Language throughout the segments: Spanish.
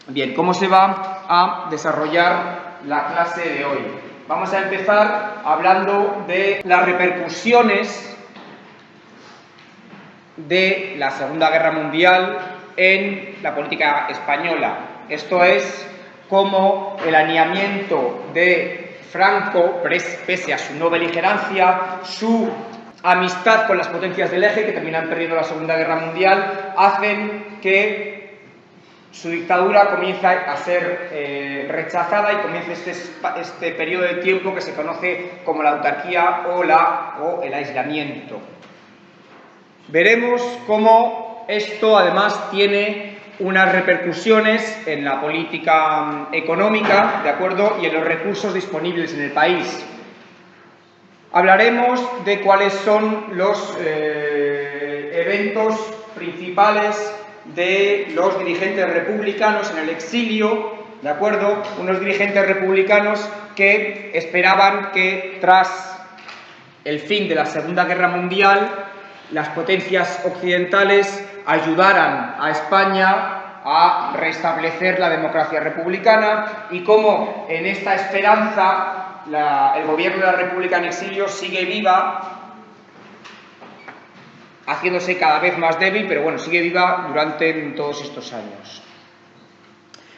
Bien, ¿cómo se va a desarrollar la clase de hoy? Vamos a empezar hablando de las repercusiones de la Segunda Guerra Mundial en la política española. Esto es, cómo el alineamiento de Franco, pese a su no beligerancia, su amistad con las potencias del eje, que terminan perdiendo la Segunda Guerra Mundial, hacen que su dictadura comienza a ser rechazada y comienza este periodo de tiempo que se conoce como la autarquía o el aislamiento. Veremos cómo esto además tiene unas repercusiones en la política económica, ¿de acuerdo?, y en los recursos disponibles en el país. Hablaremos de cuáles son los eventos principales de los dirigentes republicanos en el exilio, ¿de acuerdo? Unos dirigentes republicanos que esperaban que tras el fin de la Segunda Guerra Mundial las potencias occidentales ayudaran a España a restablecer la democracia republicana y cómo en esta esperanza el gobierno de la República en exilio sigue viva, haciéndose cada vez más débil, pero bueno, sigue viva durante todos estos años.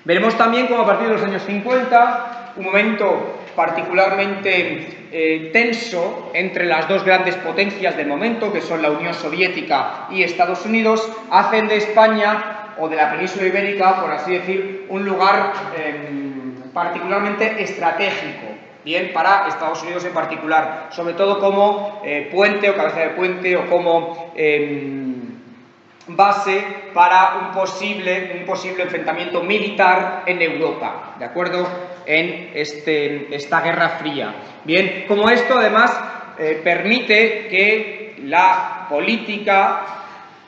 Veremos también cómo a partir de los años 50, un momento particularmente tenso entre las dos grandes potencias del momento, que son la Unión Soviética y Estados Unidos, hacen de España, o de la península ibérica, por así decir, un lugar particularmente estratégico, bien, para Estados Unidos en particular, sobre todo como puente o cabeza de puente o como base para un posible enfrentamiento militar en Europa, ¿de acuerdo?, en esta Guerra Fría. Bien, como esto además permite que la política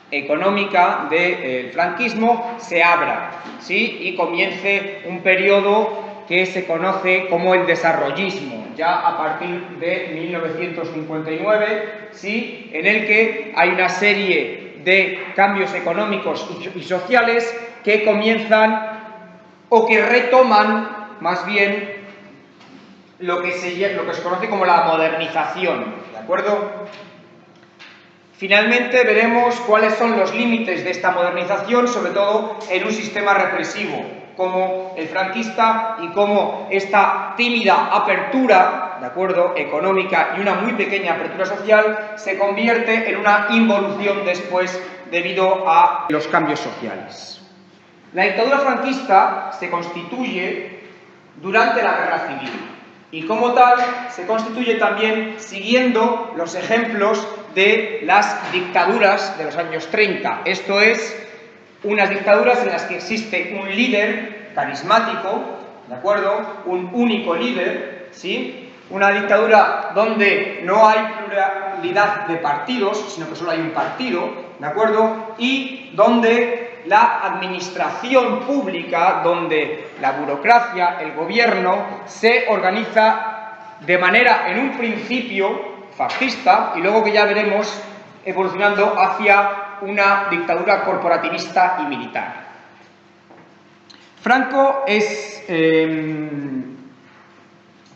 económica del franquismo se abra, ¿sí?, y comience un periodo que se conoce como el desarrollismo, ya a partir de 1959, ¿sí?, en el que hay una serie de cambios económicos y sociales que comienzan o que retoman más bien lo que se conoce como la modernización, ¿de acuerdo? Finalmente veremos cuáles son los límites de esta modernización, sobre todo en un sistema represivo como el franquista, y cómo esta tímida apertura, ¿de acuerdo?, económica y una muy pequeña apertura social se convierte en una involución después debido a los cambios sociales. La dictadura franquista se constituye durante la Guerra Civil y como tal se constituye también siguiendo los ejemplos de las dictaduras de los años 30, esto es, unas dictaduras en las que existe un líder carismático, ¿de acuerdo?, un único líder, ¿sí?, una dictadura donde no hay pluralidad de partidos, sino que solo hay un partido, ¿de acuerdo?, y donde la administración pública, donde la burocracia, el gobierno, se organiza de manera, en un principio, fascista, y luego que ya veremos evolucionando hacia una dictadura corporativista y militar. Franco es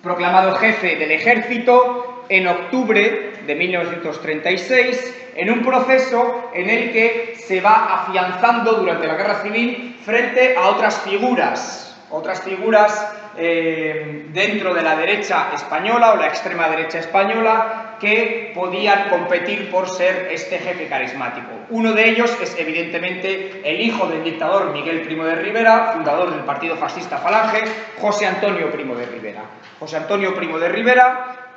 proclamado jefe del ejército en octubre de 1936, en un proceso en el que se va afianzando durante la Guerra Civil frente a otras figuras dentro de la derecha española o la extrema derecha española que podían competir por ser este jefe carismático. Uno de ellos es evidentemente el hijo del dictador Miguel Primo de Rivera, fundador del partido fascista Falange, José Antonio Primo de Rivera. José Antonio Primo de Rivera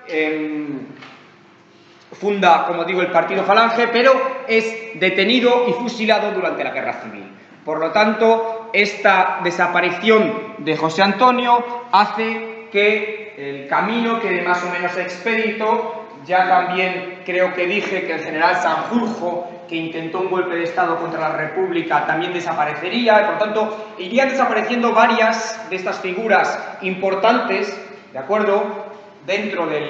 funda, como digo, el partido Falange, pero es detenido y fusilado durante la Guerra Civil. Por lo tanto, esta desaparición de José Antonio hace que el camino quede más o menos expedito. Ya también creo que dije que el general Sanjurjo, que intentó un golpe de Estado contra la República, también desaparecería, y por tanto irían desapareciendo varias de estas figuras importantes, ¿de acuerdo?, dentro de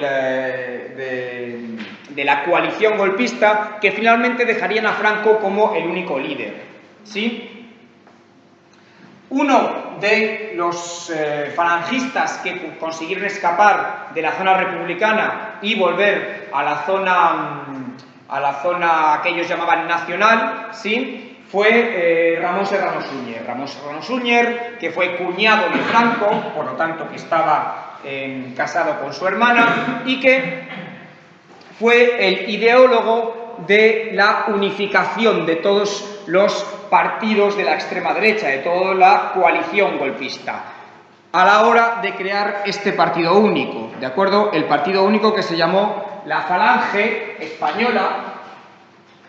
la coalición golpista, que finalmente dejarían a Franco como el único líder, ¿sí? Uno de los falangistas que consiguieron escapar de la zona republicana y volver a la zona que ellos llamaban nacional, ¿sí?, fue Ramón Serrano Súñer. Ramón Serrano Súñer, que fue cuñado de Franco, por lo tanto que estaba casado con su hermana, y que fue el ideólogo de la unificación de todos los partidos de la extrema derecha, de toda la coalición golpista, a la hora de crear este partido único, ¿de acuerdo? El partido único que se llamó la Falange Española,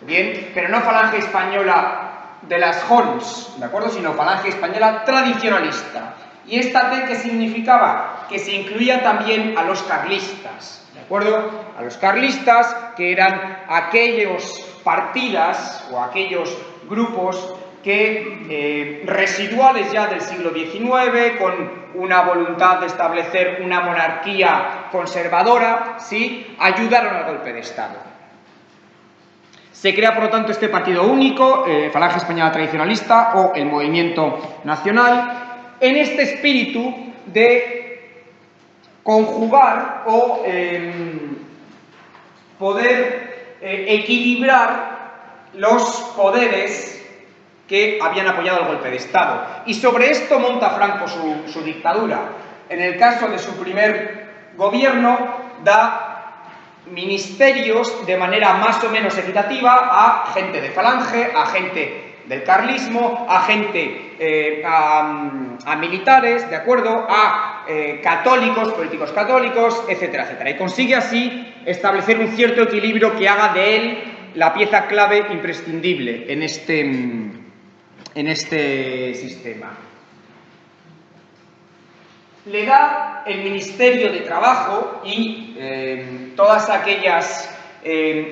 bien, pero no Falange Española de las Jons, ¿de acuerdo?, sino Falange Española tradicionalista. ¿Y esta T qué significaba? Que se incluía también a los carlistas, ¿de acuerdo? A los carlistas, que eran aquellos partidas o aquellos grupos que, residuales ya del siglo XIX, con una voluntad de establecer una monarquía conservadora, ¿sí?, ayudaron al golpe de Estado. Se crea, por lo tanto, este partido único, Falange Española Tradicionalista o el Movimiento Nacional, en este espíritu de conjugar o poder equilibrar los poderes que habían apoyado el golpe de Estado. Y sobre esto monta Franco su dictadura. En el caso de su primer gobierno, da ministerios de manera más o menos equitativa a gente de Falange, a gente del carlismo, a gente, a militares, ¿de acuerdo?, a católicos, políticos católicos, etcétera, etcétera. Y consigue así establecer un cierto equilibrio que haga de él la pieza clave imprescindible en este sistema. Le da el Ministerio de Trabajo y todas aquellas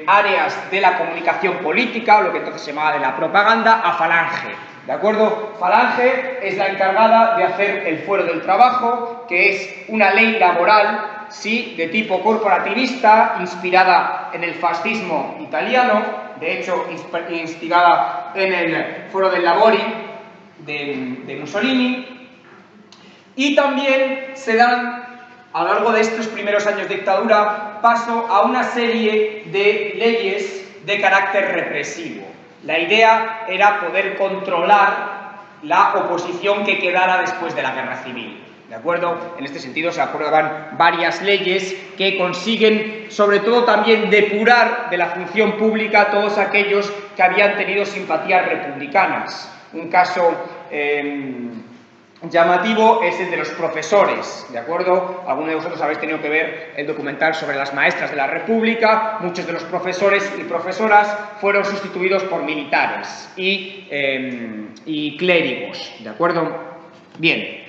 áreas de la comunicación política, o lo que entonces se llamaba de la propaganda, a Falange, ¿de acuerdo? Falange es la encargada de hacer el fuero del trabajo, que es una ley laboral, sí, de tipo corporativista, inspirada en el fascismo italiano, de hecho instigada en el fuero del Lavori de Mussolini. Y también se dan, a lo largo de estos primeros años de dictadura, paso a una serie de leyes de carácter represivo. La idea era poder controlar la oposición que quedara después de la guerra civil, ¿de acuerdo? En este sentido se aprueban varias leyes que consiguen, sobre todo, también depurar de la función pública a todos aquellos que habían tenido simpatías republicanas. Un caso llamativo es el de los profesores, ¿de acuerdo? Algunos de vosotros habéis tenido que ver el documental sobre las maestras de la República. Muchos de los profesores y profesoras fueron sustituidos por militares y clérigos, ¿de acuerdo? Bien.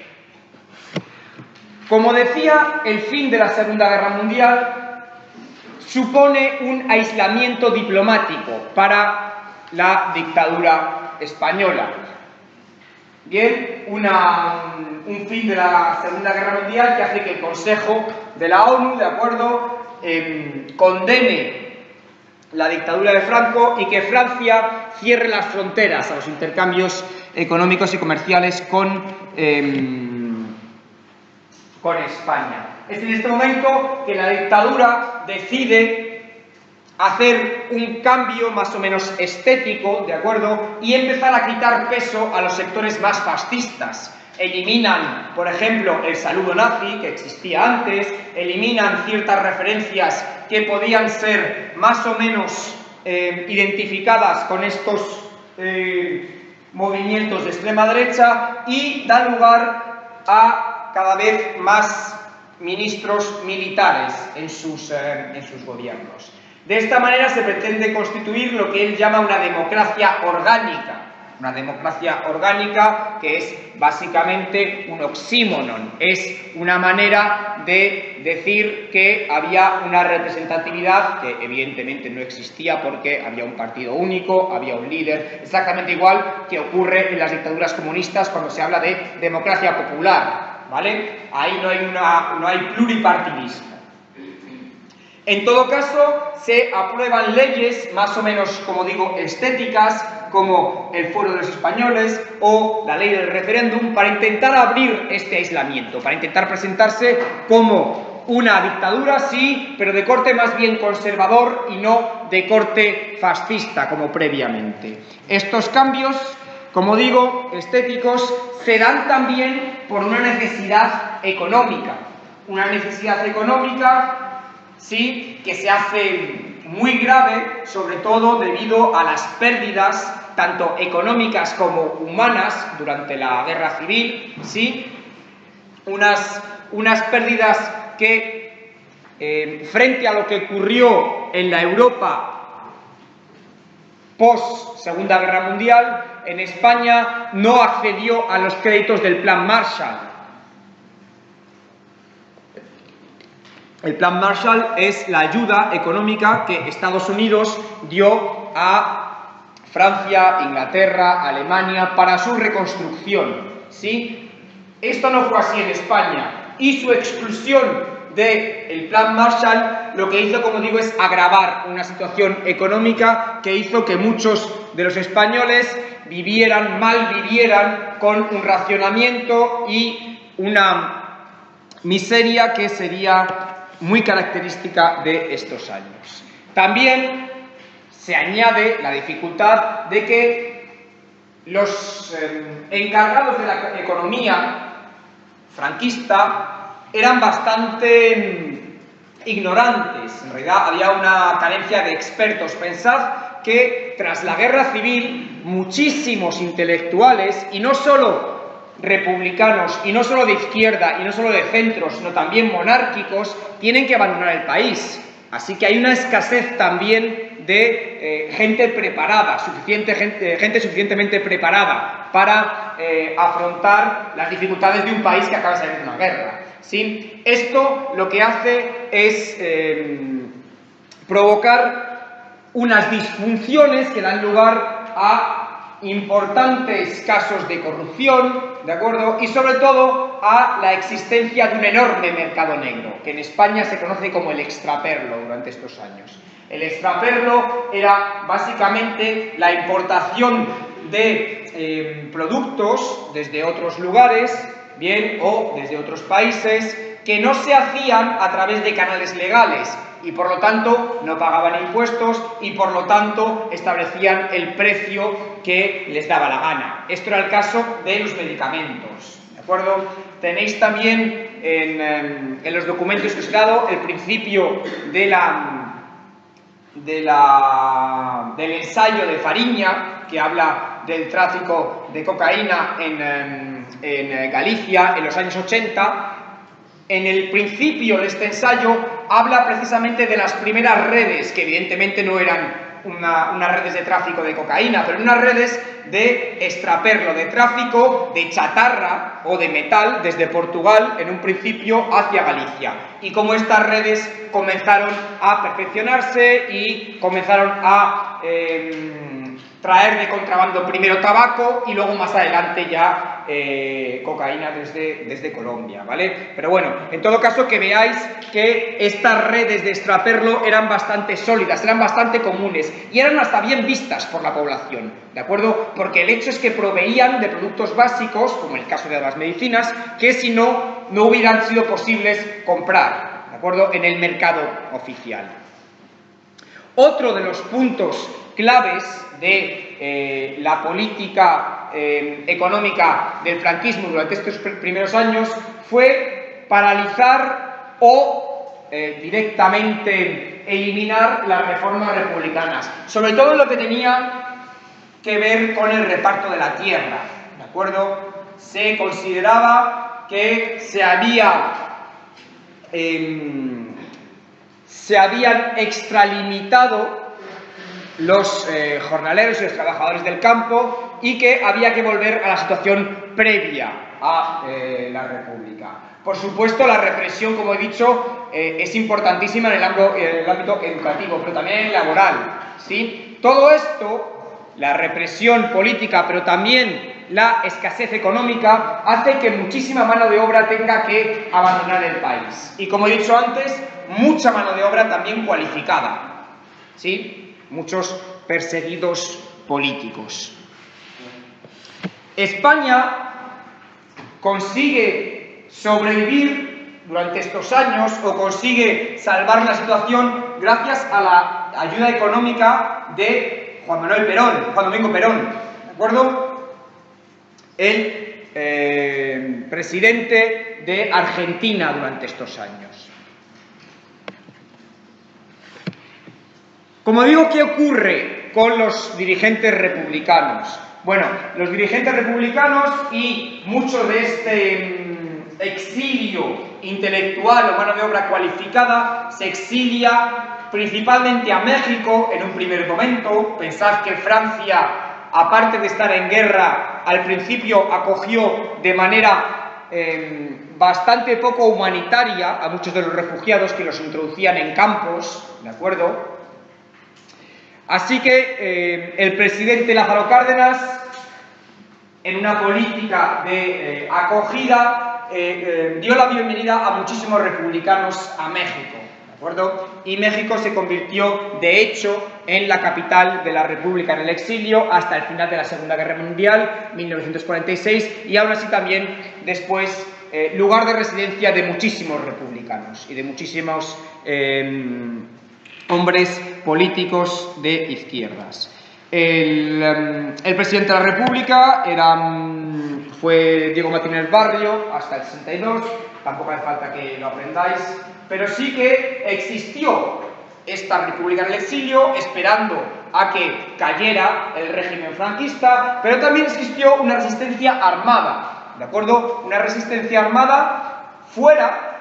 Como decía, el fin de la Segunda Guerra Mundial supone un aislamiento diplomático para la dictadura española. Bien, un fin de la Segunda Guerra Mundial que hace que el Consejo de la ONU, ¿de acuerdo?, condene la dictadura de Franco y que Francia cierre las fronteras a los intercambios económicos y comerciales con España. Es en este momento que la dictadura decide hacer un cambio más o menos estético, ¿de acuerdo?, y empezar a quitar peso a los sectores más fascistas. Eliminan, por ejemplo, el saludo nazi, que existía antes, eliminan ciertas referencias que podían ser más o menos identificadas con estos movimientos de extrema derecha y dan lugar a cada vez más ministros militares en sus gobiernos. De esta manera se pretende constituir lo que él llama una democracia orgánica. Una democracia orgánica que es básicamente un oxímoron, es una manera de decir que había una representatividad que evidentemente no existía porque había un partido único, había un líder, exactamente igual que ocurre en las dictaduras comunistas cuando se habla de democracia popular, ¿vale? Ahí no hay pluripartidismo. En todo caso, se aprueban leyes más o menos, como digo, estéticas, como el Fuero de los Españoles o la ley del referéndum, para intentar abrir este aislamiento, para intentar presentarse como una dictadura, sí, pero de corte más bien conservador y no de corte fascista, como previamente. Estos cambios, como digo, estéticos, se dan también por una necesidad económica. Una necesidad económica, sí, que se hace muy grave, sobre todo debido a las pérdidas, tanto económicas como humanas, durante la Guerra Civil, sí, unas pérdidas que, frente a lo que ocurrió en la Europa post-Segunda Guerra Mundial, en España no accedió a los créditos del Plan Marshall. El Plan Marshall es la ayuda económica que Estados Unidos dio a Francia, Inglaterra, Alemania para su reconstrucción, ¿sí? Esto no fue así en España, y su exclusión del Plan Marshall lo que hizo, como digo, es agravar una situación económica que hizo que muchos de los españoles malvivieran con un racionamiento y una miseria que sería muy característica de estos años. También se añade la dificultad de que los encargados de la economía franquista eran bastante ignorantes. En realidad había una carencia de expertos. Pensad que tras la Guerra Civil muchísimos intelectuales, y no solo republicanos, y no solo de izquierda, y no solo de centro, sino también monárquicos, tienen que abandonar el país. Así que hay una escasez también de gente preparada, gente suficientemente preparada para afrontar las dificultades de un país que acaba de salir de una guerra, ¿sí? Esto lo que hace es provocar unas disfunciones que dan lugar a importantes casos de corrupción, ¿de acuerdo? Y sobre todo a la existencia de un enorme mercado negro, que en España se conoce como el extraperlo durante estos años. El extraperlo era básicamente la importación de productos desde otros lugares, bien, o desde otros países, que no se hacían a través de canales legales, y por lo tanto no pagaban impuestos y por lo tanto establecían el precio que les daba la gana. Esto era el caso de los medicamentos, ¿de acuerdo? Tenéis también en los documentos que os he dado el principio del ensayo de Fariña, que habla del tráfico de cocaína en Galicia en los años 80. En el principio de este ensayo habla precisamente de las primeras redes, que evidentemente no eran unas redes de tráfico de cocaína, pero unas redes de extraperlo, de tráfico de chatarra o de metal desde Portugal en un principio hacia Galicia, y cómo estas redes comenzaron a perfeccionarse y comenzaron a traer de contrabando primero tabaco y luego más adelante ya cocaína desde Colombia, ¿vale? Pero bueno, en todo caso que veáis que estas redes de extraperlo eran bastante sólidas, eran bastante comunes y eran hasta bien vistas por la población, ¿de acuerdo? Porque el hecho es que proveían de productos básicos, como el caso de las medicinas, que si no, no hubieran sido posibles comprar, ¿de acuerdo?, en el mercado oficial. Otro de los puntos claves de la política económica del franquismo durante estos primeros años fue paralizar o directamente eliminar las reformas republicanas, sobre todo en lo que tenía que ver con el reparto de la tierra, ¿de acuerdo? Se consideraba que se habían extralimitado los jornaleros y los trabajadores del campo y que había que volver a la situación previa a la República. Por supuesto, la represión, como he dicho, es importantísima en el ámbito educativo, pero también en el laboral, ¿sí? Todo esto, la represión política, pero también la escasez económica, hace que muchísima mano de obra tenga que abandonar el país. Y como he dicho antes, mucha mano de obra también cualificada, ¿sí? Muchos perseguidos políticos. España consigue sobrevivir durante estos años o consigue salvar la situación gracias a la ayuda económica de Juan Domingo Perón, ¿de acuerdo? El presidente de Argentina durante estos años. Como digo, ¿qué ocurre con los dirigentes republicanos? Bueno, los dirigentes republicanos y mucho de este exilio intelectual o mano de obra cualificada se exilia principalmente a México en un primer momento. Pensad que Francia, aparte de estar en guerra, al principio acogió de manera bastante poco humanitaria a muchos de los refugiados que los introducían en campos, ¿de acuerdo? Así que el presidente Lázaro Cárdenas, en una política de acogida, dio la bienvenida a muchísimos republicanos a México, ¿de acuerdo? Y México se convirtió, de hecho, en la capital de la República en el exilio hasta el final de la Segunda Guerra Mundial, 1946, y aún así también después lugar de residencia de muchísimos republicanos y de muchísimos hombres políticos de izquierdas. El presidente de la República fue Diego Martínez Barrio hasta el 62, tampoco hace falta que lo aprendáis, pero sí que existió esta república en el exilio esperando a que cayera el régimen franquista, pero también existió una resistencia armada, ¿de acuerdo? Una resistencia armada fuera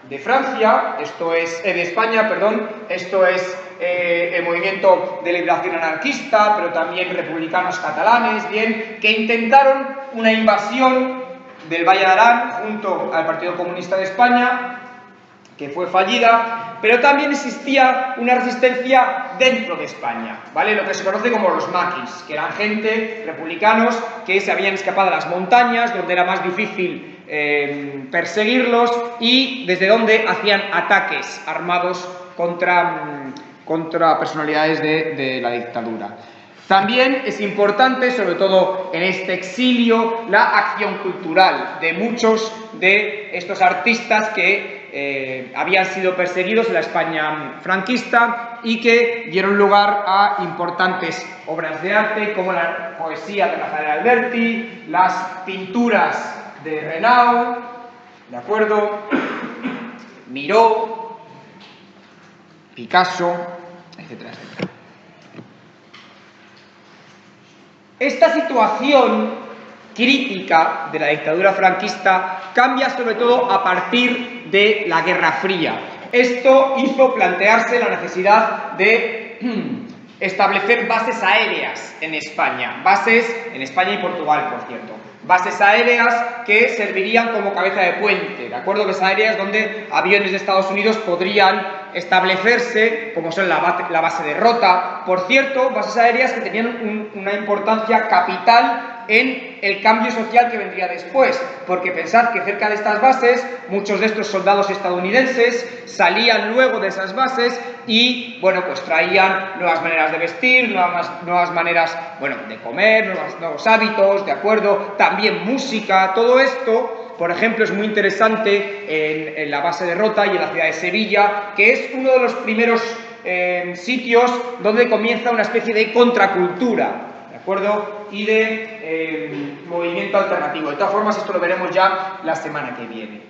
de Francia, de España, perdón, esto es el movimiento de liberación anarquista, pero también republicanos catalanes, bien, que intentaron una invasión del Valle de Arán junto al Partido Comunista de España, que fue fallida, pero también existía una resistencia dentro de España, ¿vale? Lo que se conoce como los maquis, que eran gente, republicanos, que se habían escapado de las montañas, donde era más difícil perseguirlos y desde donde hacían ataques armados contra personalidades de la dictadura. También es importante, sobre todo en este exilio, la acción cultural de muchos de estos artistas que habían sido perseguidos en la España franquista y que dieron lugar a importantes obras de arte como la poesía de Rafael Alberti, las pinturas de Renaud, ¿de acuerdo? Miró, Picasso, etcétera, etcétera. Esta situación crítica de la dictadura franquista cambia sobre todo a partir de la Guerra Fría. Esto hizo plantearse la necesidad de establecer bases aéreas en España, en España y Portugal, por cierto. Bases aéreas que servirían como cabeza de puente, ¿de acuerdo? Bases aéreas donde aviones de Estados Unidos podrían establecerse, como son la base de Rota. Por cierto, bases aéreas que tenían una importancia capital en el cambio social que vendría después, porque pensad que cerca de estas bases, muchos de estos soldados estadounidenses salían luego de esas bases y, bueno, pues traían nuevas maneras de vestir, nuevas maneras, bueno, de comer, nuevos hábitos, ¿de acuerdo? También música, todo esto, por ejemplo, es muy interesante en la base de Rota y en la ciudad de Sevilla, que es uno de los primeros sitios donde comienza una especie de contracultura, ¿de acuerdo? Y de movimiento alternativo. De todas formas, esto lo veremos ya la semana que viene.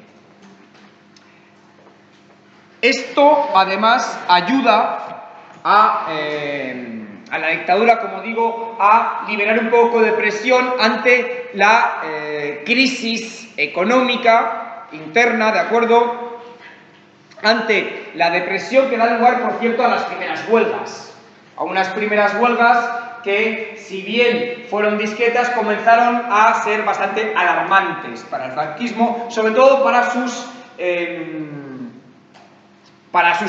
Esto, además, ayuda a la dictadura, como digo, a liberar un poco de presión ante la crisis económica interna, ¿de acuerdo? Ante la depresión que da lugar, por cierto, a las primeras huelgas. A unas primeras huelgas que, si bien fueron discretas, comenzaron a ser bastante alarmantes para el franquismo, sobre todo para sus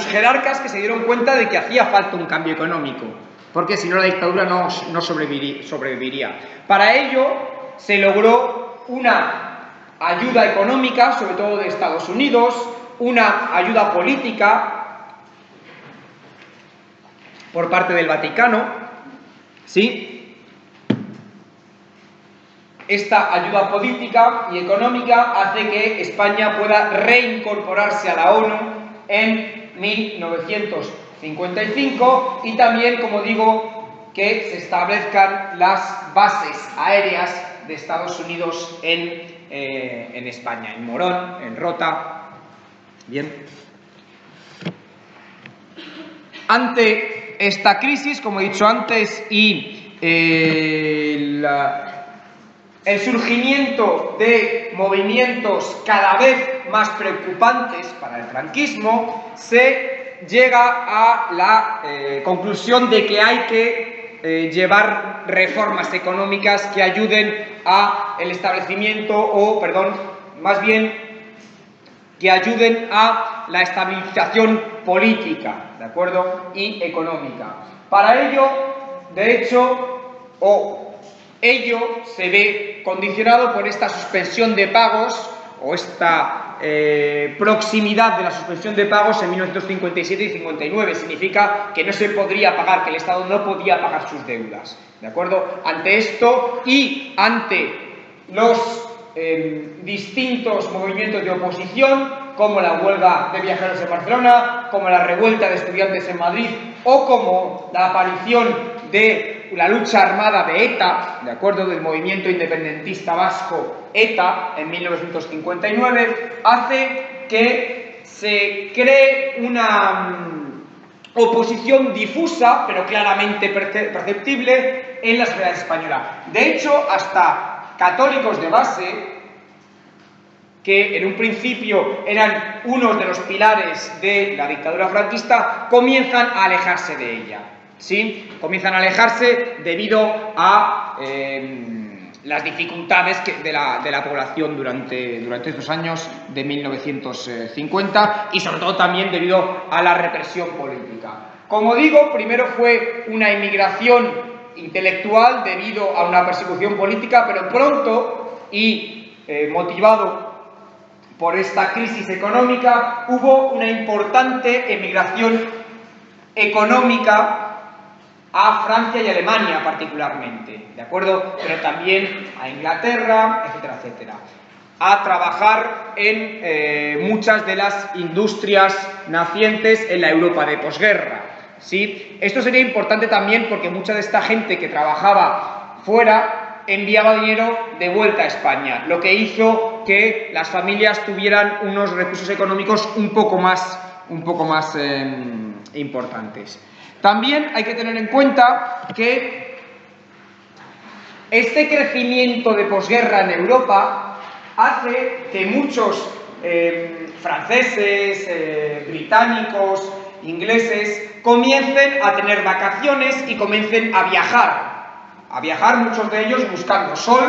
jerarcas, que se dieron cuenta de que hacía falta un cambio económico, porque si no la dictadura no sobreviviría. Para ello se logró una ayuda económica, sobre todo de Estados Unidos, una ayuda política por parte del Vaticano, ¿sí? esta ayuda política y económica hace que España pueda reincorporarse a la ONU en 1955 y también, como digo, que se establezcan las bases aéreas de Estados Unidos en España, en Morón, en Rota. Bien. Ante esta crisis, como he dicho antes, y el surgimiento de movimientos cada vez más preocupantes para el franquismo, se llega a la conclusión de que hay que llevar reformas económicas que ayuden a el establecimiento, más bien que ayuden a la estabilización política, ¿de acuerdo?, y económica. Para ello, de hecho, ello se ve condicionado por esta suspensión de pagos o esta proximidad de la suspensión de pagos en 1957 y 59. Significa que no se podría pagar, que el Estado no podía pagar sus deudas, ¿de acuerdo? Ante esto y ante los distintos movimientos de oposición, como la huelga de viajeros en Barcelona, como la revuelta de estudiantes en Madrid o como la aparición de la lucha armada de ETA, de acuerdo, del movimiento independentista vasco ETA en 1959, hace que se cree una oposición difusa pero claramente perceptible en la sociedad española. De hecho, hasta católicos de base, que en un principio eran unos de los pilares de la dictadura franquista, comienzan a alejarse de ella, ¿sí? Comienzan a alejarse debido a las dificultades de la población durante estos años de 1950 y sobre todo también debido a la represión política. Como digo, primero fue una inmigración intelectual debido a una persecución política, pero pronto y motivado por esta crisis económica hubo una importante emigración económica a Francia y Alemania particularmente, ¿de acuerdo? Pero también a Inglaterra, etcétera, etcétera, a trabajar en muchas de las industrias nacientes en la Europa de posguerra. ¿Sí? Esto sería importante también porque mucha de esta gente que trabajaba fuera enviaba dinero de vuelta a España, lo que hizo que las familias tuvieran unos recursos económicos un poco más importantes. También hay que tener en cuenta que este crecimiento de posguerra en Europa hace que muchos franceses, británicos, ingleses, comiencen a tener vacaciones y comiencen a viajar, muchos de ellos buscando sol,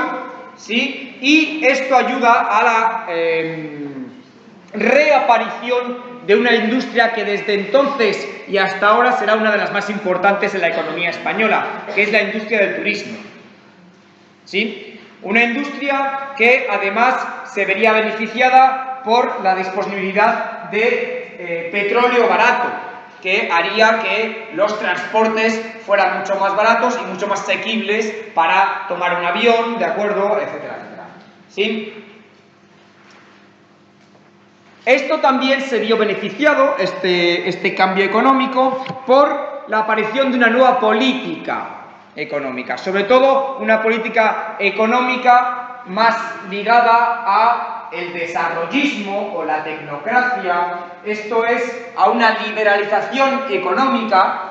¿sí? Y esto ayuda a la reaparición de una industria que desde entonces y hasta ahora será una de las más importantes en la economía española, que es la industria del turismo, ¿sí? Una industria que además se vería beneficiada por la disponibilidad de petróleo barato, que haría que los transportes fueran mucho más baratos y mucho más asequibles para tomar un avión, ¿de acuerdo?, etcétera, etcétera. ¿Sí? Esto también se vio beneficiado, este cambio económico, por la aparición de una nueva política económica, sobre todo una política económica más ligada a el desarrollismo o la tecnocracia, esto es, a una liberalización económica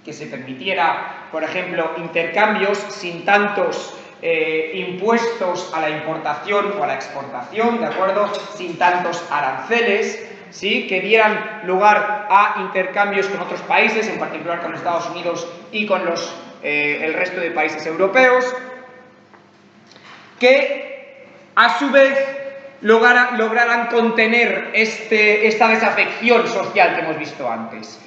que se permitiera, por ejemplo, intercambios sin tantos impuestos a la importación o a la exportación, ¿de acuerdo?, sin tantos aranceles, ¿sí?, que dieran lugar a intercambios con otros países, en particular con Estados Unidos y con el resto de países europeos, que a su vez lograran contener esta desafección social que hemos visto antes.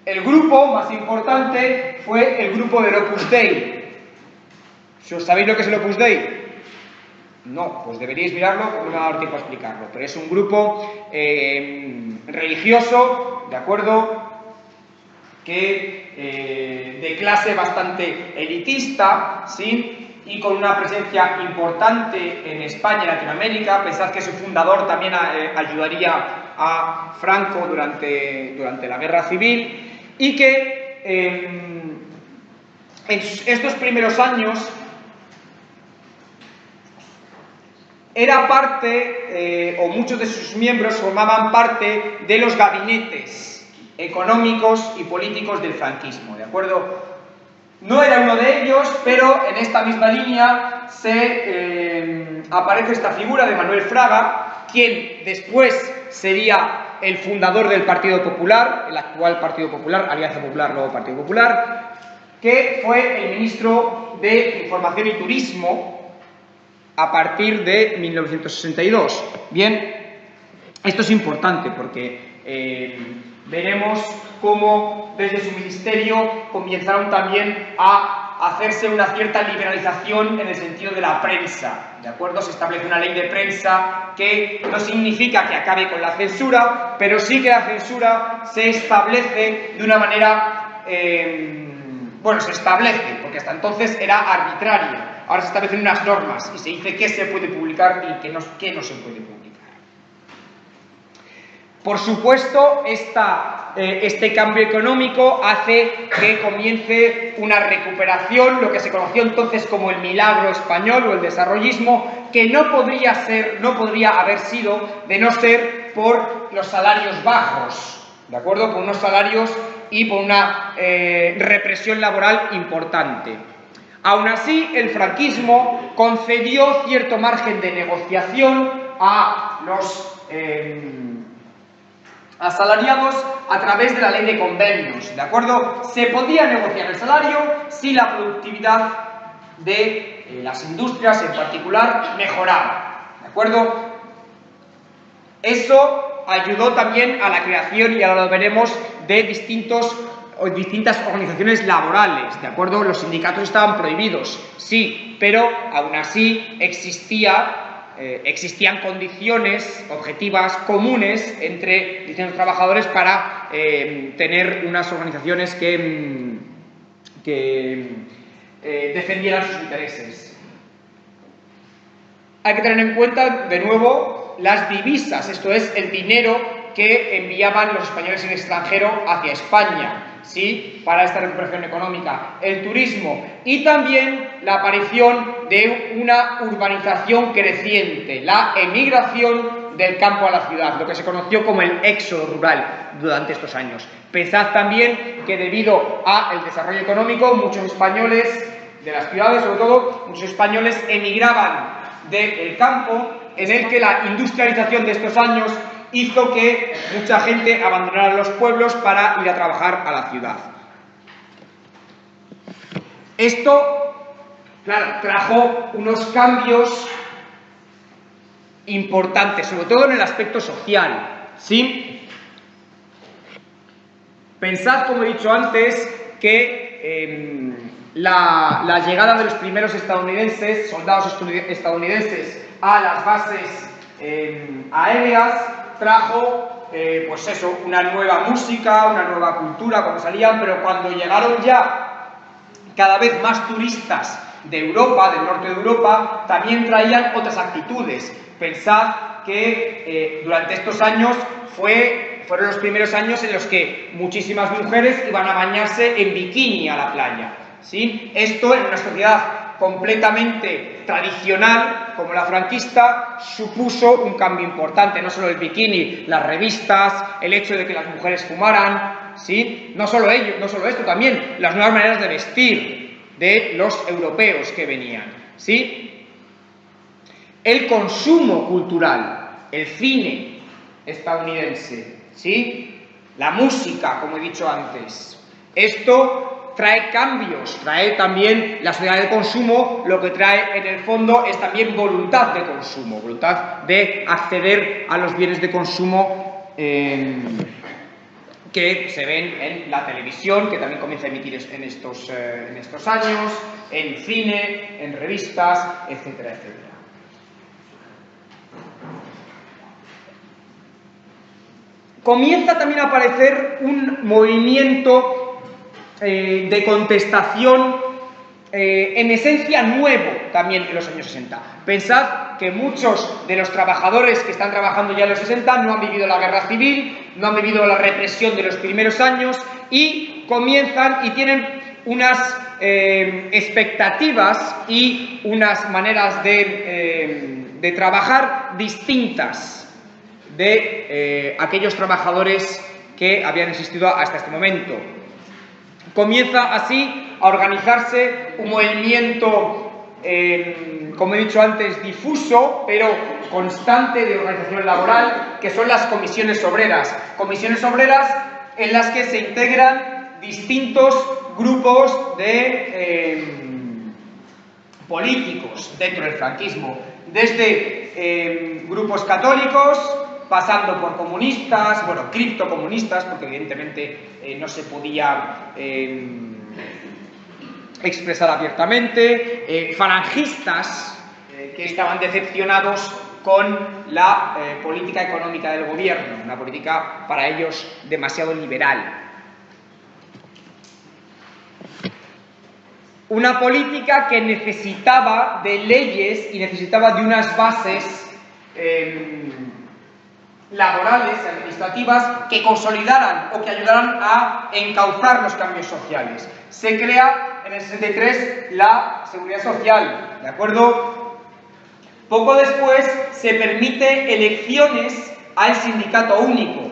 El grupo más importante fue el grupo del Opus Dei. ¿Sabéis lo que es el Opus Dei? No, pues deberíais mirarlo porque no me va a dar tiempo a explicarlo, pero es un grupo religioso, ¿de acuerdo?, que de clase bastante elitista, ¿sí?, y con una presencia importante en España y Latinoamérica. Pensad que su fundador también ayudaría a Franco durante la Guerra Civil, y que en estos primeros años era parte, o muchos de sus miembros formaban parte de los gabinetes económicos y políticos del franquismo, ¿de acuerdo? No era uno de ellos, pero en esta misma línea aparece esta figura de Manuel Fraga, quien después sería el fundador del Partido Popular, el actual Partido Popular, Alianza Popular, luego Partido Popular, que fue el ministro de Información y Turismo a partir de 1962. Bien, esto es importante porque veremos cómo desde su ministerio comenzaron también a hacerse una cierta liberalización en el sentido de la prensa, ¿de acuerdo? Se establece una ley de prensa que no significa que acabe con la censura, pero sí que la censura se establece de una manera, bueno, se establece, porque hasta entonces era arbitraria, ahora se establecen unas normas y se dice qué se puede publicar y qué no se puede publicar. Por supuesto, este cambio económico hace que comience una recuperación, lo que se conoció entonces como el milagro español o el desarrollismo, que no podría haber sido de no ser por los salarios bajos, ¿de acuerdo? Por unos salarios y por una represión laboral importante. Aún así, el franquismo concedió cierto margen de negociación a los asalariados a través de la ley de convenios, ¿de acuerdo? Se podía negociar el salario si la productividad de las industrias en particular mejoraba, ¿de acuerdo? Eso ayudó también a la creación, y ahora lo veremos, de distintas organizaciones laborales, ¿de acuerdo? Los sindicatos estaban prohibidos, sí, pero aún así existían condiciones objetivas comunes entre distintos trabajadores para tener unas organizaciones que defendieran sus intereses. Hay que tener en cuenta, de nuevo, las divisas, esto es, el dinero que enviaban los españoles en el extranjero hacia España, ¿sí?, para esta recuperación económica, el turismo y también la aparición de una urbanización creciente, la emigración del campo a la ciudad, lo que se conoció como el éxodo rural durante estos años. Pensad también que debido al desarrollo económico, muchos españoles de las ciudades, sobre todo, muchos españoles emigraban del campo, en el que la industrialización de estos años hizo que mucha gente abandonara los pueblos para ir a trabajar a la ciudad. Esto, claro, trajo unos cambios importantes, sobre todo en el aspecto social, ¿sí? Pensad, como he dicho antes, que la llegada de los primeros soldados estadounidenses a las bases aéreas trajo, pues eso, una nueva música, una nueva cultura cuando salían, pero cuando llegaron ya cada vez más turistas de Europa, del norte de Europa, también traían otras actitudes. Pensad que durante estos años fueron los primeros años en los que muchísimas mujeres iban a bañarse en bikini a la playa, ¿sí? Esto en una sociedad completamente tradicional como la franquista supuso un cambio importante. No solo el bikini, las revistas, el hecho de que las mujeres fumaran, ¿sí? No solo esto, también las nuevas maneras de vestir de los europeos que venían, ¿sí? El consumo cultural, el cine estadounidense, ¿sí? La música, como he dicho antes. Esto trae cambios, trae también la sociedad de consumo, lo que trae en el fondo es también voluntad de consumo, voluntad de acceder a los bienes de consumo que se ven en la televisión, que también comienza a emitir en estos años, en cine, en revistas, etcétera, etcétera. Comienza también a aparecer un movimiento de contestación en esencia nuevo también en los años 60. Pensad que muchos de los trabajadores que están trabajando ya en los 60 no han vivido la guerra civil, no han vivido la represión de los primeros años y comienzan y tienen unas expectativas y unas maneras de trabajar distintas de aquellos trabajadores que habían existido hasta este momento. Comienza así a organizarse un movimiento, como he dicho antes, difuso, pero constante de organización laboral, que son las comisiones obreras. Comisiones obreras en las que se integran distintos grupos de políticos dentro del franquismo, desde grupos católicos, pasando por comunistas, bueno, criptocomunistas, porque evidentemente no se podía expresar abiertamente, falangistas que estaban decepcionados con la política económica del gobierno, una política para ellos demasiado liberal. Una política que necesitaba de leyes y necesitaba de unas bases laborales, administrativas, que consolidaran o que ayudaran a encauzar los cambios sociales. Se crea en el 63 la Seguridad Social, ¿de acuerdo? Poco después se permite elecciones al sindicato único,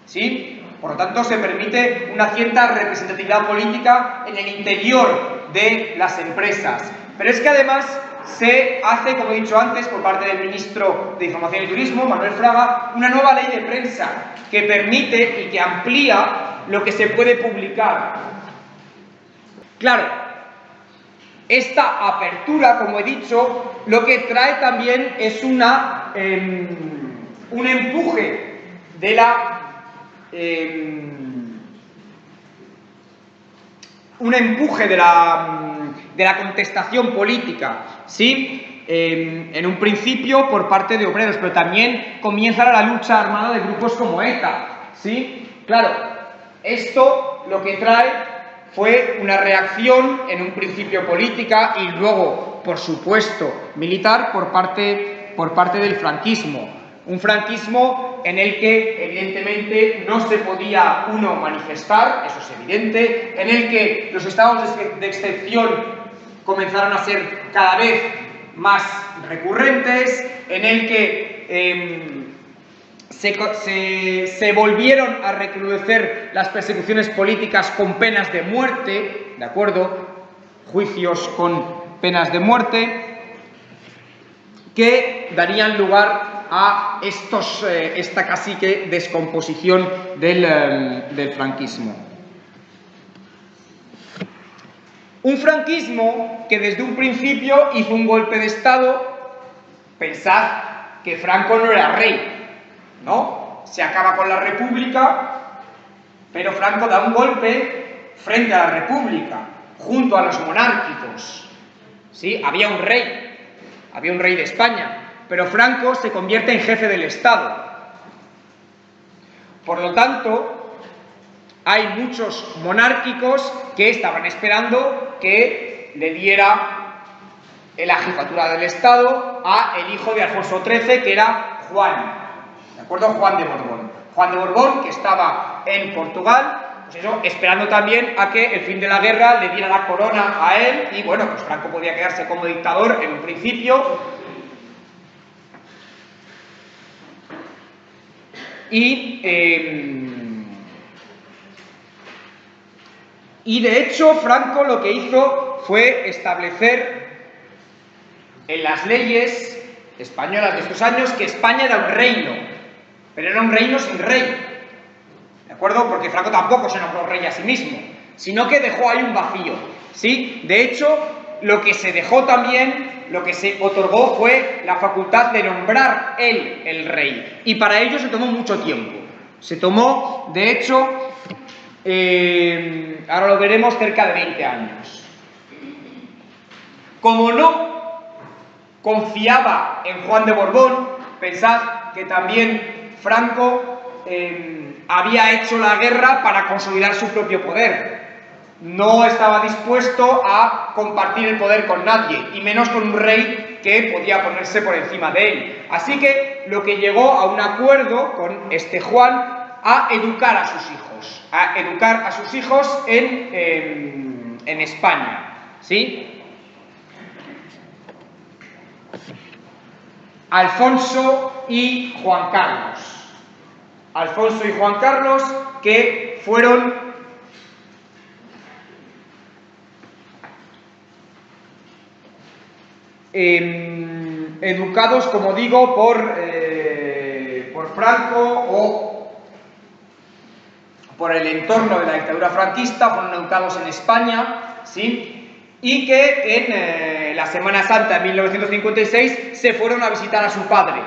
¿sí? Por lo tanto, se permite una cierta representatividad política en el interior de las empresas. Pero es que además se hace, como he dicho antes, por parte del ministro de Información y Turismo, Manuel Fraga, una nueva ley de prensa que permite y que amplía lo que se puede publicar. Claro, esta apertura, como he dicho, lo que trae también es un empuje de la contestación política, ¿sí? En un principio por parte de obreros, pero también comienza la lucha armada de grupos como ETA, ¿sí? Claro, esto lo que trae fue una reacción en un principio política y luego, por supuesto, militar por parte del franquismo. Un franquismo en el que, evidentemente, no se podía uno manifestar, eso es evidente, en el que los estados de excepción comenzaron a ser cada vez más recurrentes, en el que se volvieron a recrudecer las persecuciones políticas con penas de muerte, ¿de acuerdo? Juicios con penas de muerte, que darían lugar a esta cacique descomposición del franquismo. Un franquismo que desde un principio hizo un golpe de Estado. Pensad que Franco no era rey, ¿no? Se acaba con la República, pero Franco da un golpe frente a la República, junto a los monárquicos. ¿Sí? Había un rey de España, pero Franco se convierte en jefe del Estado. Por lo tanto, hay muchos monárquicos que estaban esperando que le diera la jefatura del Estado a el hijo de Alfonso XIII, que era Juan, ¿de acuerdo? Juan de Borbón. Juan de Borbón, que estaba en Portugal, pues eso, esperando también a que el fin de la guerra le diera la corona a él, y bueno, pues Franco podía quedarse como dictador en un principio. Y de hecho Franco lo que hizo fue establecer en las leyes españolas de estos años que España era un reino, pero era un reino sin rey, ¿de acuerdo? Porque Franco tampoco se nombró rey a sí mismo, sino que dejó ahí un vacío, ¿sí? De hecho, lo que se dejó también, lo que se otorgó fue la facultad de nombrar él el rey, y para ello se tomó mucho tiempo. Se tomó, de hecho, ahora lo veremos, cerca de 20 años. Como no confiaba en Juan de Borbón, pensad que también Franco había hecho la guerra para consolidar su propio poder, no estaba dispuesto a compartir el poder con nadie, y menos con un rey que podía ponerse por encima de él. Así que lo que llegó a un acuerdo con este Juan a educar a sus hijos en España, ¿sí? Alfonso y Juan Carlos. Alfonso y Juan Carlos, que fueron educados, como digo, por Franco o por el entorno de la dictadura franquista, fueron educados en España, ¿sí? Y que en la Semana Santa de 1956 se fueron a visitar a su padre,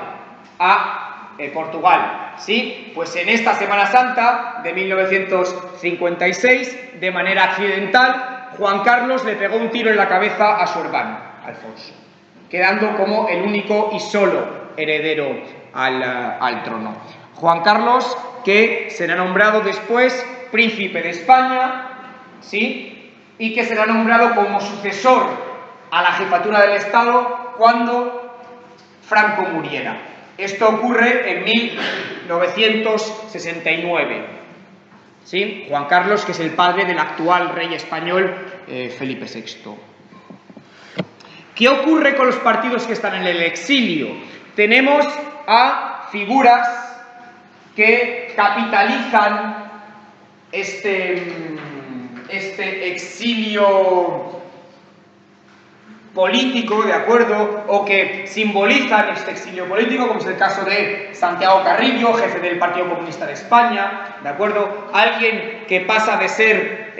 a Portugal, ¿sí? Pues en esta Semana Santa de 1956, de manera accidental, Juan Carlos le pegó un tiro en la cabeza a su hermano, Alfonso, quedando como el único y solo heredero al trono. Juan Carlos, que será nombrado después príncipe de España, ¿sí? Y que será nombrado como sucesor a la jefatura del Estado cuando Franco muriera. Esto ocurre en 1969, ¿sí? Juan Carlos, que es el padre del actual rey español, Felipe VI. ¿Qué ocurre con los partidos que están en el exilio? Tenemos a figuras que capitalizan este exilio político, ¿de acuerdo? O que simbolizan este exilio político, como es el caso de Santiago Carrillo, jefe del Partido Comunista de España, ¿de acuerdo? Alguien que pasa de ser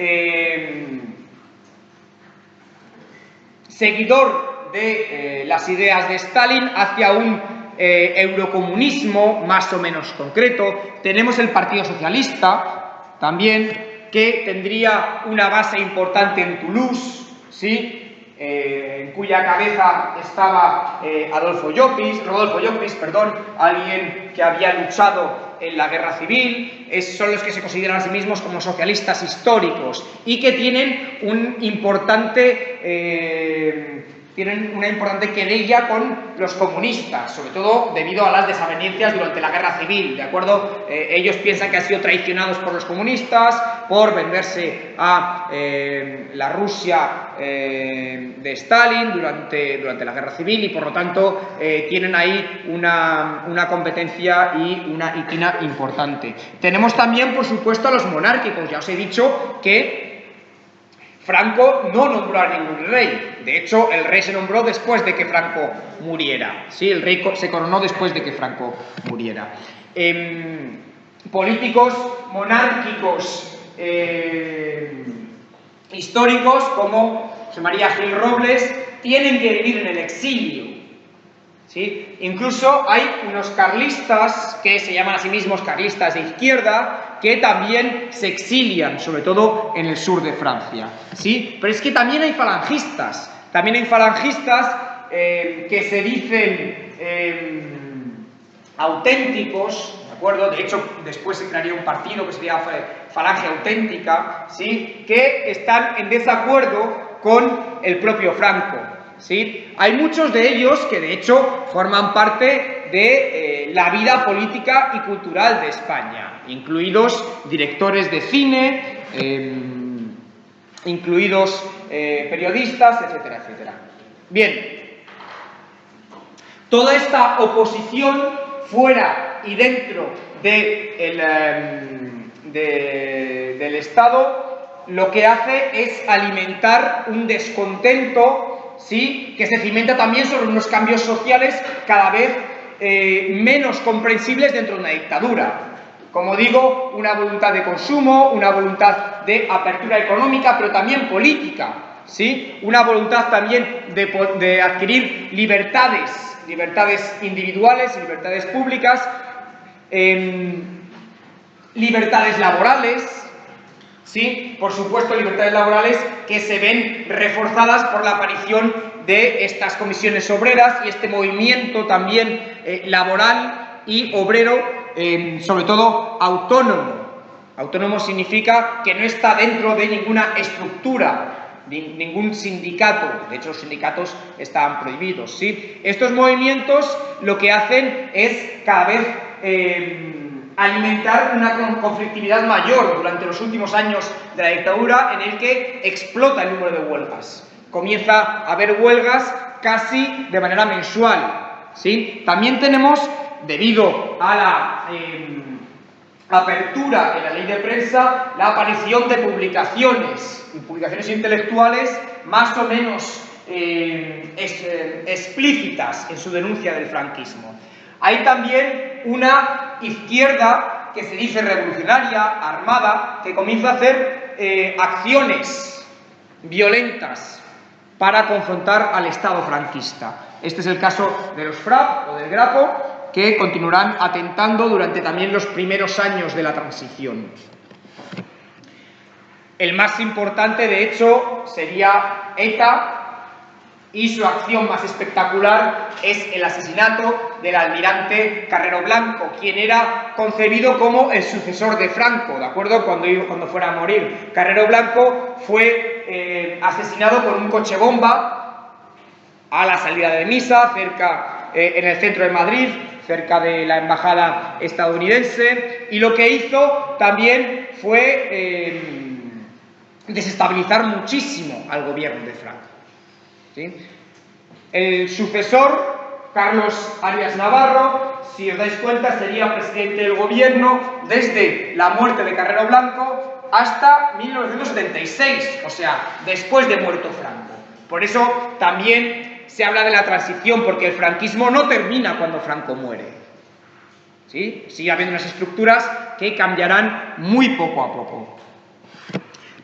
seguidor de las ideas de Stalin hacia un eurocomunismo más o menos concreto. Tenemos el Partido Socialista también, que tendría una base importante en Toulouse, ¿sí? En cuya cabeza estaba Rodolfo Llopis, alguien que había luchado en la guerra civil. Son los que se consideran a sí mismos como socialistas históricos y que tienen una importante querella con los comunistas, sobre todo debido a las desavenencias durante la guerra civil, ¿de acuerdo? Ellos piensan que han sido traicionados por los comunistas, por venderse a la Rusia de Stalin durante la guerra civil, y por lo tanto tienen ahí una competencia y una inquina importante. Tenemos también, por supuesto, a los monárquicos. Ya os he dicho que Franco no nombró a ningún rey. De hecho, el rey se nombró después de que Franco muriera. Sí, el rey se coronó después de que Franco muriera. Políticos monárquicos históricos como José María Gil Robles tienen que vivir en el exilio, ¿sí? Incluso hay unos carlistas que se llaman a sí mismos carlistas de izquierda, que también se exilian, sobre todo en el sur de Francia, ¿sí? Pero es que también hay falangistas, que se dicen auténticos, ¿de acuerdo? De hecho, después se crearía un partido que sería Falange Auténtica, ¿sí? Que están en desacuerdo con el propio Franco, ¿sí? Hay muchos de ellos que, de hecho, forman parte de la vida política y cultural de España, incluidos directores de cine, incluidos periodistas, etcétera, etcétera. Bien, toda esta oposición fuera y dentro del Estado lo que hace es alimentar un descontento, ¿sí? Que se cimenta también sobre unos cambios sociales cada vez menos comprensibles dentro de una dictadura. Como digo, una voluntad de consumo, una voluntad de apertura económica, pero también política, ¿sí? Una voluntad también de adquirir libertades individuales, libertades públicas, libertades laborales, ¿sí? Por supuesto, libertades laborales que se ven reforzadas por la aparición de estas comisiones obreras y este movimiento también laboral y obrero, sobre todo autónomo, Autónomo significa que no está dentro de ninguna estructura, ningún sindicato. De hecho, los sindicatos estaban prohibidos, ¿sí? Estos movimientos lo que hacen es cada vez alimentar una conflictividad mayor durante los últimos años de la dictadura, en el que explota el número de huelgas. Comienza a haber huelgas casi de manera mensual, ¿sí? También tenemos, debido a la apertura en la ley de prensa, la aparición de publicaciones intelectuales más o menos explícitas en su denuncia del franquismo. Hay también una izquierda que se dice revolucionaria, armada, que comienza a hacer acciones violentas para confrontar al Estado franquista. Este es el caso de los FRAP o del Grapo, que continuarán atentando durante también los primeros años de la transición. El más importante, de hecho, sería ETA, y su acción más espectacular es el asesinato del almirante Carrero Blanco, quien era concebido como el sucesor de Franco, ¿de acuerdo? Cuando fuera a morir. Carrero Blanco fue asesinado con un coche bomba a la salida de misa, en el centro de Madrid, cerca de la embajada estadounidense, y lo que hizo también fue desestabilizar muchísimo al gobierno de Franco, ¿sí? El sucesor, Carlos Arias Navarro, si os dais cuenta, sería presidente del gobierno desde la muerte de Carrero Blanco hasta 1976, o sea, después de muerto Franco. Por eso también se habla de la transición, porque el franquismo no termina cuando Franco muere, ¿sí? Sigue habiendo unas estructuras que cambiarán muy poco a poco.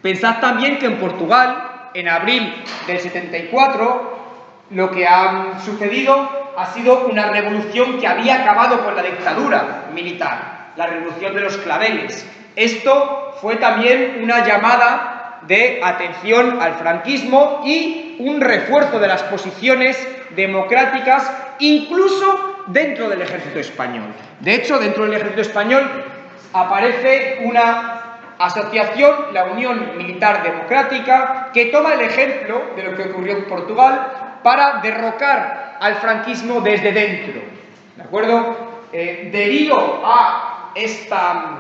Pensad también que en Portugal, en abril del 74, lo que ha sucedido ha sido una revolución que había acabado con la dictadura militar, la revolución de los claveles. Esto fue también una llamada de atención al franquismo y un refuerzo de las posiciones democráticas, incluso dentro del ejército español. De hecho, dentro del ejército español aparece una asociación, la Unión Militar Democrática, que toma el ejemplo de lo que ocurrió en Portugal para derrocar al franquismo desde dentro, ¿de acuerdo? Debido a esta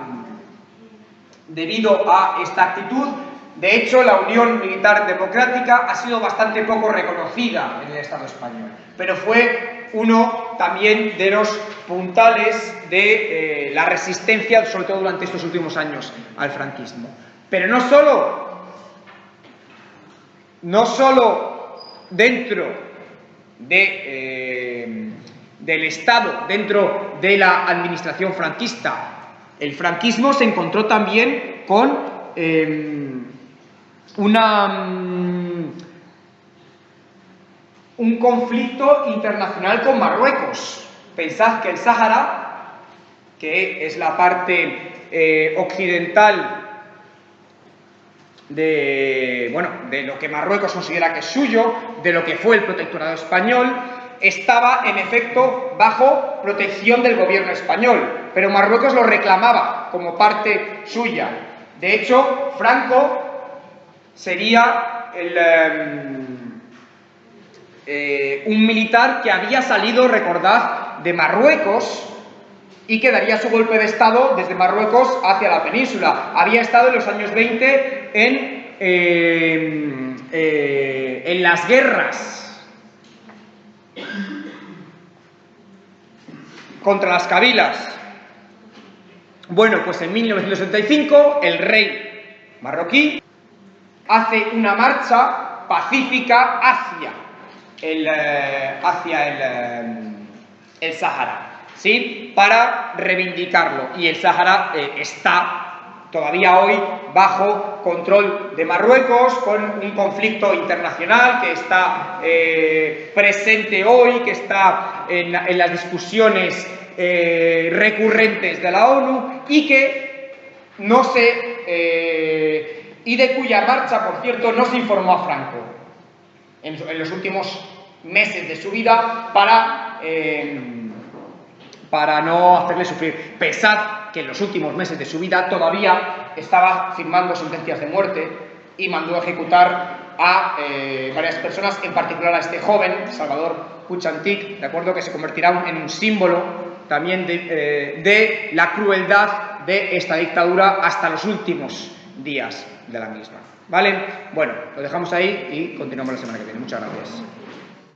actitud, de hecho, la Unión Militar Democrática ha sido bastante poco reconocida en el Estado español, pero fue uno también de los puntales de la resistencia, sobre todo durante estos últimos años, al franquismo. Pero no solo dentro del Estado, dentro de la administración franquista, el franquismo se encontró también con un conflicto internacional con Marruecos. Pensad que el Sáhara, que es la parte occidental de lo que Marruecos considera que es suyo, de lo que fue el protectorado español, estaba en efecto bajo protección del gobierno español, pero Marruecos lo reclamaba como parte suya. De hecho, Franco sería un militar que había salido, recordad, de Marruecos y que daría su golpe de Estado desde Marruecos hacia la península. Había estado en los años 20 en las guerras contra las cabilas. Bueno, pues en 1975 el rey marroquí hace una marcha pacífica hacia el Sáhara, ¿sí? Para reivindicarlo, y el Sáhara está todavía hoy bajo control de Marruecos, con un conflicto internacional que está presente hoy, que está en las discusiones recurrentes de la ONU, y y de cuya marcha, por cierto, no se informó a Franco en los últimos meses de su vida para para no hacerle sufrir. Pensad que en los últimos meses de su vida todavía estaba firmando sentencias de muerte y mandó a ejecutar a varias personas, en particular a este joven, Salvador Puig Antich, ¿de acuerdo?, que se convertirá en un símbolo también de la crueldad de esta dictadura hasta los últimos días de la misma. ¿Vale? Bueno, lo dejamos ahí y continuamos la semana que viene. Muchas gracias.